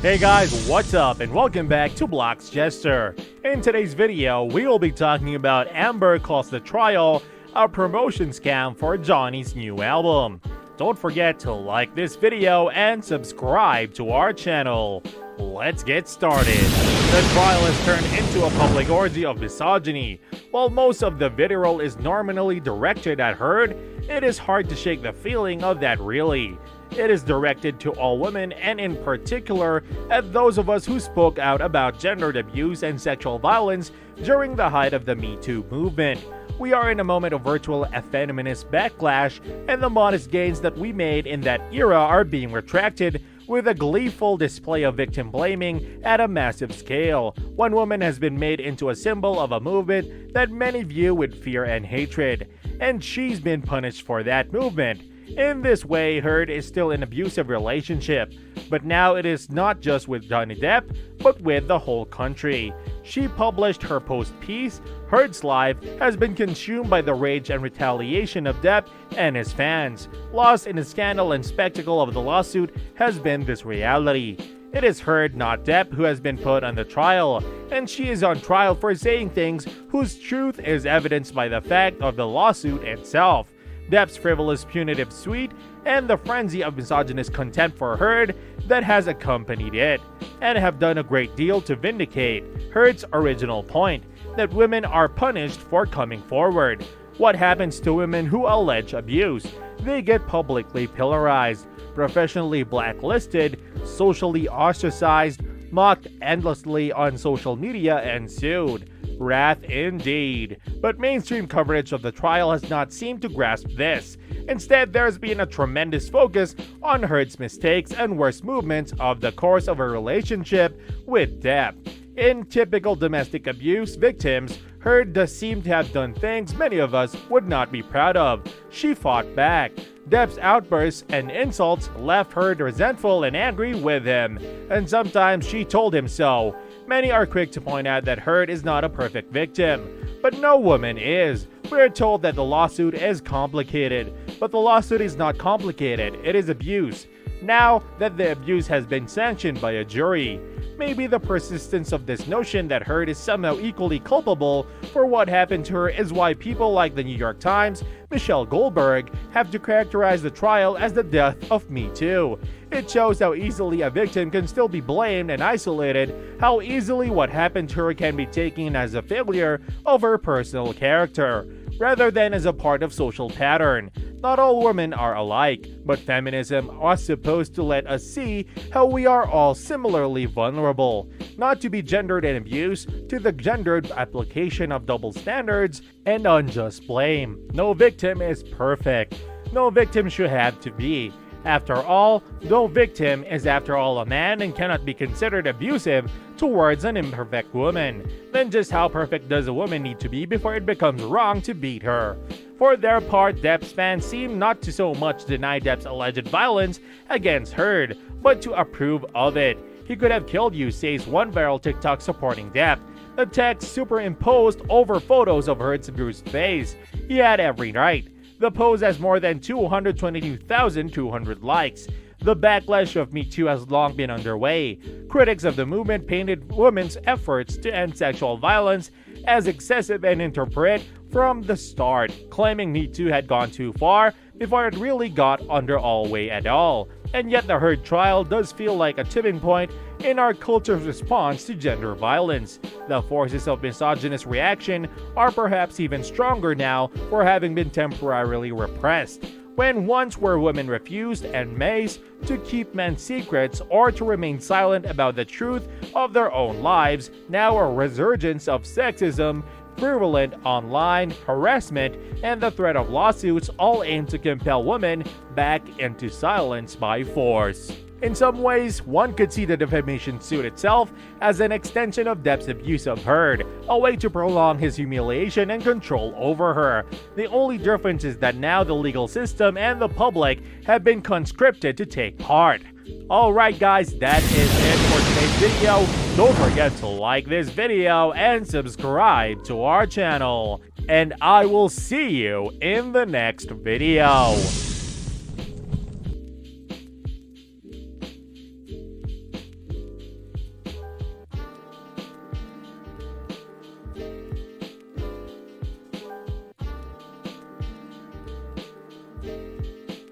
Hey guys, what's up and welcome back to Blox Jester. In today's video, we will be talking about Amber Calls the Trial, a promotion scam for Johnny's new album. Don't forget to like this video and subscribe to our channel. Let's get started. The trial has turned into a public orgy of misogyny. While most of the vitriol is normally directed at Heard, it is hard to shake the feeling of that really. It is directed to all women and in particular at those of us who spoke out about gendered abuse and sexual violence during the height of the Me Too movement. We are in a moment of virtual feminist backlash, and the modest gains that we made in that era are being retracted with a gleeful display of victim blaming at a massive scale. One woman has been made into a symbol of a movement that many view with fear and hatred, and she's been punished for that movement. In this way, Heard is still in an abusive relationship, but now it is not just with Johnny Depp, but with the whole country. She published her post-piece, Heard's life has been consumed by the rage and retaliation of Depp and his fans. Lost in the scandal and spectacle of the lawsuit has been this reality. It is Heard, not Depp, who has been put on the trial, and she is on trial for saying things whose truth is evidenced by the fact of the lawsuit itself. Depp's frivolous punitive suite, and the frenzy of misogynist contempt for Heard that has accompanied it, and have done a great deal to vindicate Heard's original point, that women are punished for coming forward. What happens to women who allege abuse? They get publicly pillarized, professionally blacklisted, socially ostracized, mocked endlessly on social media, and sued. Wrath indeed. But mainstream coverage of the trial has not seemed to grasp this. Instead, there has been a tremendous focus on Heard's mistakes and worst movements of the course of her relationship with Depp. In typical domestic abuse victims, Heard does seem to have done things many of us would not be proud of. She fought back. Depp's outbursts and insults left Heard resentful and angry with him, and sometimes she told him so. Many are quick to point out that Heard is not a perfect victim, but no woman is. We are told that the lawsuit is complicated, but the lawsuit is not complicated, it is abuse. Now that the abuse has been sanctioned by a jury, maybe the persistence of this notion that Heard is somehow equally culpable for what happened to her is why people like the New York Times, Michelle Goldberg, have to characterize the trial as the death of Me Too. It shows how easily a victim can still be blamed and isolated, how easily what happened to her can be taken as a failure of her personal character, rather than as a part of social pattern. Not all women are alike, but feminism was supposed to let us see how we are all similarly vulnerable, not to be gendered and abused, to the gendered application of double standards and unjust blame. No victim is perfect. No victim should have to be. After all, no victim is after all a man and cannot be considered abusive towards an imperfect woman. Then just how perfect does a woman need to be before it becomes wrong to beat her? For their part, Depp's fans seem not to so much deny Depp's alleged violence against Heard, but to approve of it. He could have killed you, says one viral TikTok supporting Depp. The text superimposed over photos of Heard's bruised face. He had every right. The post has more than 222,200 likes. The backlash of Me Too has long been underway. Critics of the movement painted women's efforts to end sexual violence as excessive and inappropriate from the start, claiming Me Too had gone too far before it really got under all way at all. And yet the Heard trial does feel like a tipping point in our culture's response to gender violence. The forces of misogynist reaction are perhaps even stronger now for having been temporarily repressed. When once were women refused and maced to keep men's secrets or to remain silent about the truth of their own lives, now a resurgence of sexism, virulent online harassment, and the threat of lawsuits all aim to compel women back into silence by force. In some ways, one could see the defamation suit itself as an extension of Depp's abuse of Heard, a way to prolong his humiliation and control over her. The only difference is that now the legal system and the public have been conscripted to take part. Alright guys, that is it for today's video. Don't forget to like this video and subscribe to our channel. And I will see you in the next video.